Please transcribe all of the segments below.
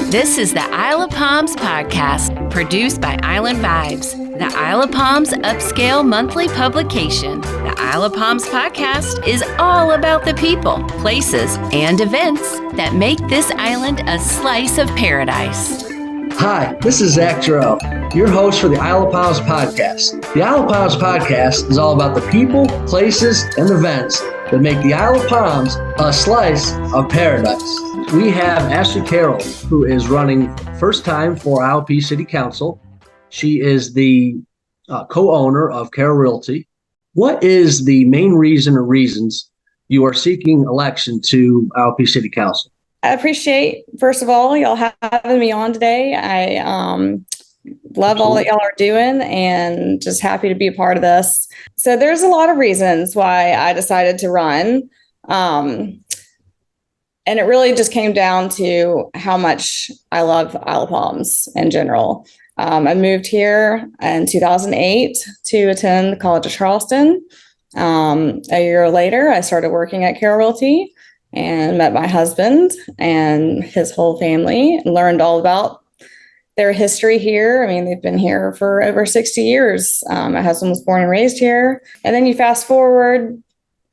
This is the Isle of Palms podcast, produced by Island Vibes, the Isle of Palms upscale monthly publication. The Isle of Palms podcast is all about the people, places, and events that make this island a slice of paradise. Hi, this is Zach Jarrell, your host for the Isle of Palms podcast. The Isle of Palms podcast is all about the people, places, and events that make the Isle of Palms a slice of paradise. We have Ashley Carroll, who is running first time for IOP City Council. She is the co-owner of Carroll Realty. What is the main reason or reasons you are seeking election to IOP City Council? I appreciate, first of all, y'all having me on today. I love all that y'all are doing and just happy to be a part of this. So there's a lot of reasons why I decided to run. And it really just came down to how much I love Isle of Palms in general. I moved here in 2008 to attend the College of Charleston. A year later, I started working at Carroll Realty and met my husband and his whole family and learned all about their history here. I mean, they've been here for over 60 years. My husband was born and raised here. And then you fast forward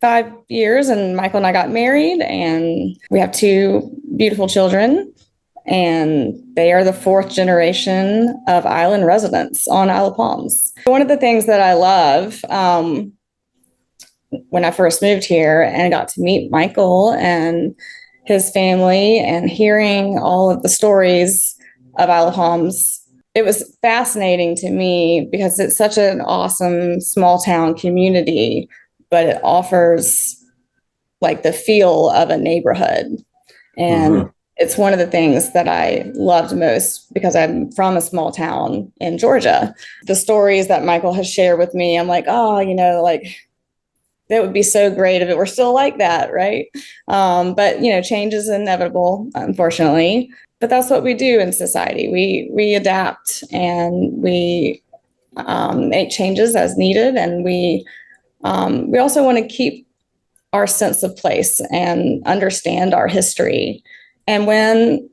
5 years and Michael and I got married and we have 2 beautiful children. And they are the 4th generation of island residents on Isle of Palms. One of the things that I love, when I first moved here and got to meet Michael and his family and hearing all of the stories of Isle of Palms, it was fascinating to me because it's such an awesome small town community, but it offers like the feel of a neighborhood. And it's one of the things that I loved most because I'm from a small town in Georgia. The stories that Michael has shared with me, I'm like, oh, that would be so great if it were still like that, right? But, change is inevitable, unfortunately. But that's what we do in society. We adapt and we make changes as needed. And we also want to keep our sense of place and understand our history. And when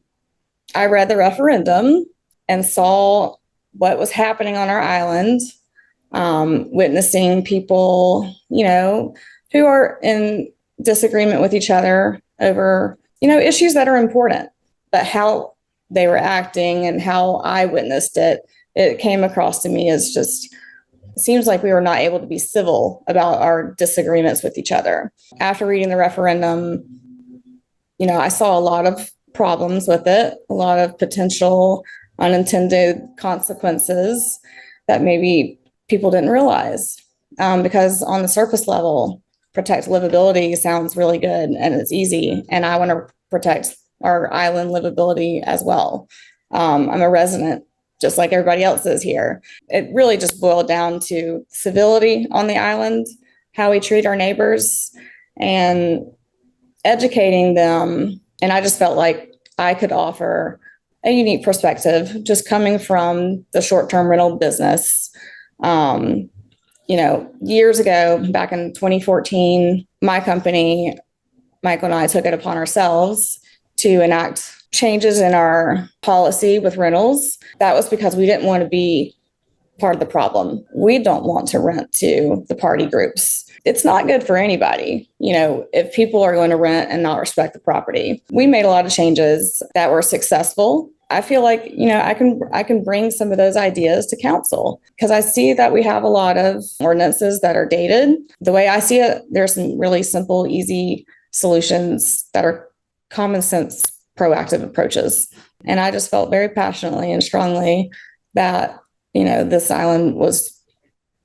I read the referendum and saw what was happening on our island, witnessing people, who are in disagreement with each other over, issues that are important, but how they were acting and how I witnessed it, it came across to me as just, it seems like we were not able to be civil about our disagreements with each other. After reading the referendum, I saw a lot of problems with it, a lot of potential unintended consequences that maybe people didn't realize, because on the surface level, protect livability sounds really good and it's easy. And I want to protect our island livability as well. I'm a resident, just like everybody else is here. It really just boiled down to civility on the island, how we treat our neighbors and educating them. And I just felt like I could offer a unique perspective just coming from the short-term rental business. Years ago, back in 2014, my company, Michael and I took it upon ourselves to enact changes in our policy with rentals. That was because we didn't want to be part of the problem. We don't want to rent to the party groups. It's not good for anybody, if people are going to rent and not respect the property. We made a lot of changes that were successful. I feel like, I can bring some of those ideas to council because I see that we have a lot of ordinances that are dated. The way I see it, there's some really simple, easy solutions that are common sense, proactive approaches. And I just felt very passionately and strongly that, this island was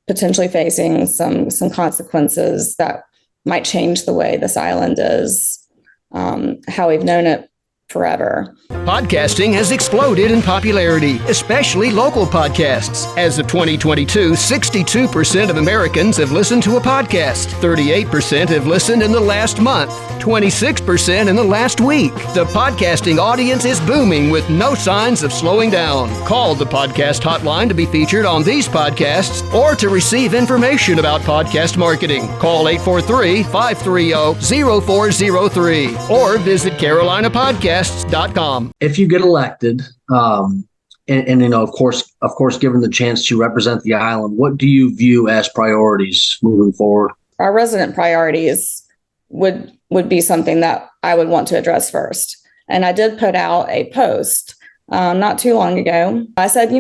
potentially facing some consequences that might change the way this island is, how we've known it forever. Podcasting has exploded in popularity, especially local podcasts. As of 2022, 62% of Americans have listened to a podcast. 38% have listened in the last month. 26% in the last week. The podcasting audience is booming with no signs of slowing down. Call the podcast hotline to be featured on these podcasts or to receive information about podcast marketing. Call 843-530-0403 or visit carolinapodcasts.com. If you get elected, and of course, given the chance to represent the island, what do you view as priorities moving forward? Our resident priorities would be something that I would want to address first. And I did put out a post not too long ago. I said,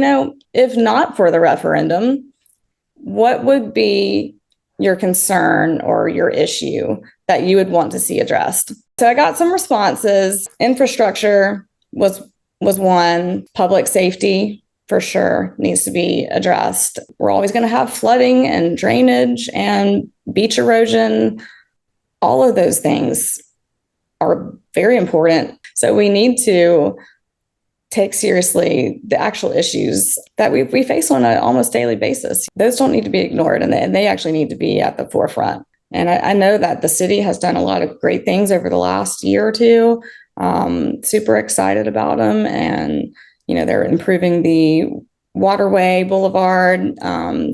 if not for the referendum, what would be your concern or your issue that you would want to see addressed? So I got some responses. Infrastructure was one. Public safety for sure needs to be addressed. We're always going to have flooding and drainage and beach erosion. All of those things are very important. So we need to take seriously the actual issues that we face on an almost daily basis. Those don't need to be ignored, and they actually need to be at the forefront. And I know that the city has done a lot of great things over the last year or two. Super excited about them. And, they're improving the waterway, boulevard,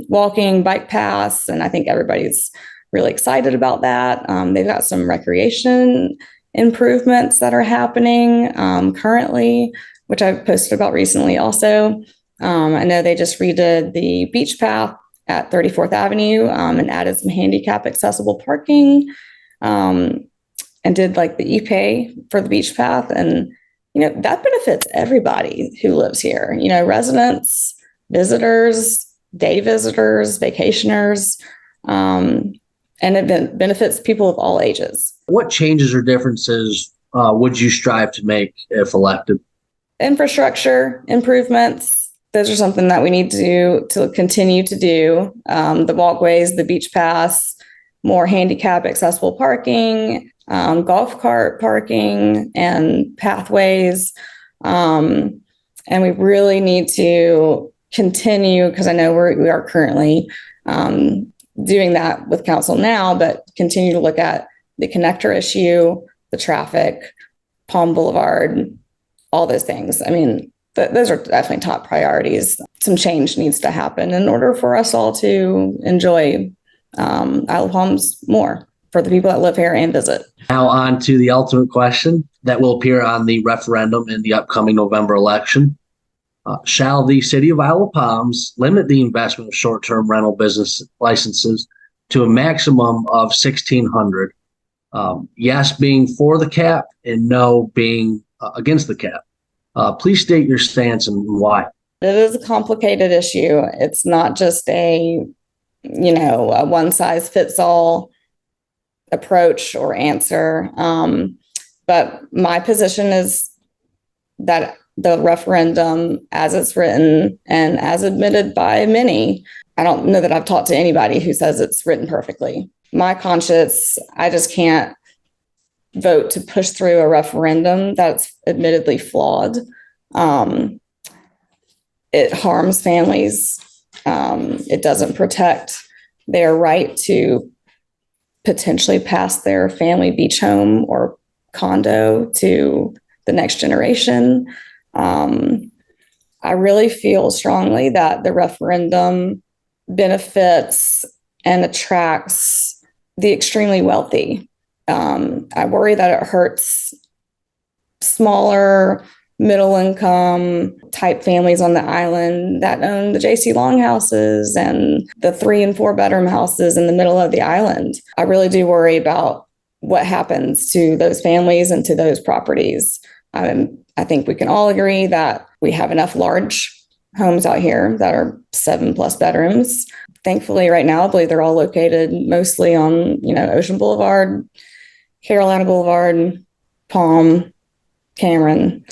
walking, bike paths. And I think everybody's really excited about that. They've got some recreation improvements that are happening currently, which I've posted about recently also. I know they just redid the beach path at 34th Avenue and added some handicap accessible parking and did like the e-pay for the beach path. And, that benefits everybody who lives here, residents, visitors, day visitors, vacationers, and it benefits people of all ages. What changes or differences would you strive to make if elected? Infrastructure improvements. Those are something that we need to continue to do. The walkways, the beach paths, more handicap accessible parking, golf cart parking and pathways. And we really need to continue, because I know we are currently doing that with council now, but continue to look at the connector issue, the traffic, Palm Boulevard, all those things. I mean, those are definitely top priorities. Some change needs to happen in order for us all to enjoy Isle of Palms more, for the people that live here and visit. Now on to the ultimate question that will appear on the referendum in the upcoming November election. Shall the city of Isle of Palms limit the investment of short-term rental business licenses to a maximum of 1,600? Yes being for the cap and no being against the cap. Please state your stance and why. It is a complicated issue. It's not just a one-size-fits-all approach or answer. But my position is that the referendum, as it's written and as admitted by many, I don't know that I've talked to anybody who says it's written perfectly. My conscience, I just can't vote to push through a referendum that's admittedly flawed. It harms families. It doesn't protect their right to potentially pass their family beach home or condo to the next generation. I really feel strongly that the referendum benefits and attracts the extremely wealthy. I worry that it hurts smaller, middle income type families on the island that own the JC Long houses and the 3 and 4 bedroom houses in the middle of the island. I really do worry about what happens to those families and to those properties. I think we can all agree that we have enough large homes out here that are 7+ bedrooms. Thankfully, right now, I believe they're all located mostly on, Ocean Boulevard, Carolina Boulevard, Palm, Cameron.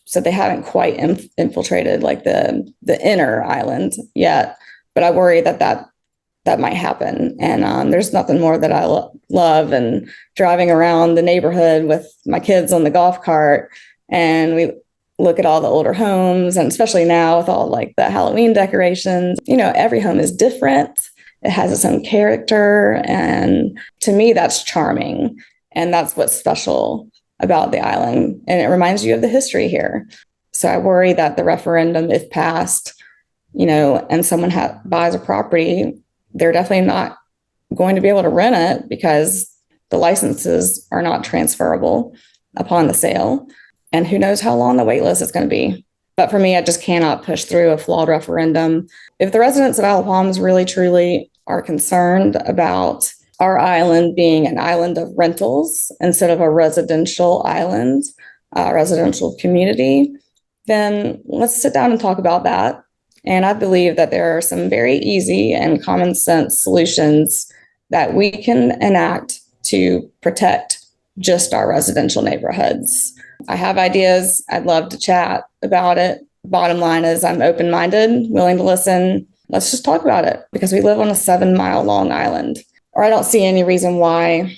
So they haven't quite infiltrated like the inner island yet, but I worry that might happen. And there's nothing more that I love and driving around the neighborhood with my kids on the golf cart, and we look at all the older homes, and especially now with all like the Halloween decorations, every home is different. It has its own character. And to me, that's charming. And that's what's special about the island. And it reminds you of the history here. So I worry that the referendum, if passed, and someone buys a property, they're definitely not going to be able to rent it because the licenses are not transferable upon the sale. And who knows how long the wait list is going to be. But for me, I just cannot push through a flawed referendum. If the residents of Isle of Palms really, truly are concerned about our island being an island of rentals instead of a residential island, residential community, then let's sit down and talk about that. And I believe that there are some very easy and common sense solutions that we can enact to protect just our residential neighborhoods. I have ideas. I'd love to chat about it. Bottom line is I'm open-minded, willing to listen. Let's just talk about it because we live on a 7-mile long island. Or I don't see any reason why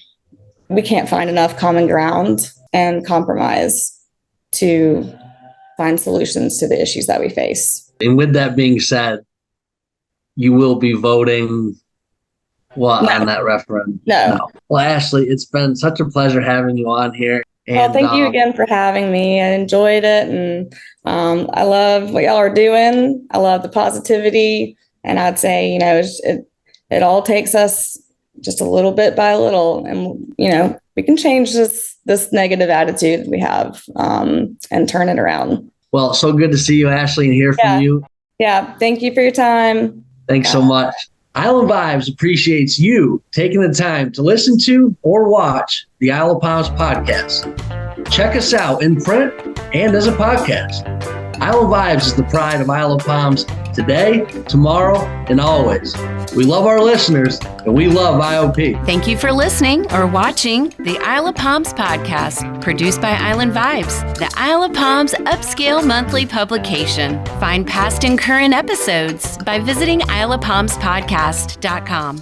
we can't find enough common ground and compromise to find solutions to the issues that we face. And with that being said, you will be voting on that referendum? No. Well, Ashley, it's been such a pleasure having you on here. And, well, thank you again for having me. I enjoyed it. And I love what y'all are doing. I love the positivity. And I'd say, it all takes us just a little bit by little. And, we can change this negative attitude we have and turn it around. Well, so good to see you, Ashley, and hear from you. Yeah. Thank you for your time. Thanks so much. Island Vibes appreciates you taking the time to listen to or watch the Isle of Palms podcast. Check us out in print and as a podcast. Isle of Vibes is the pride of Isle of Palms today, tomorrow, and always. We love our listeners, and we love IOP. Thank you for listening or watching the Isle of Palms podcast, produced by Island Vibes, the Isle of Palms upscale monthly publication. Find past and current episodes by visiting isleofpalmspodcast.com.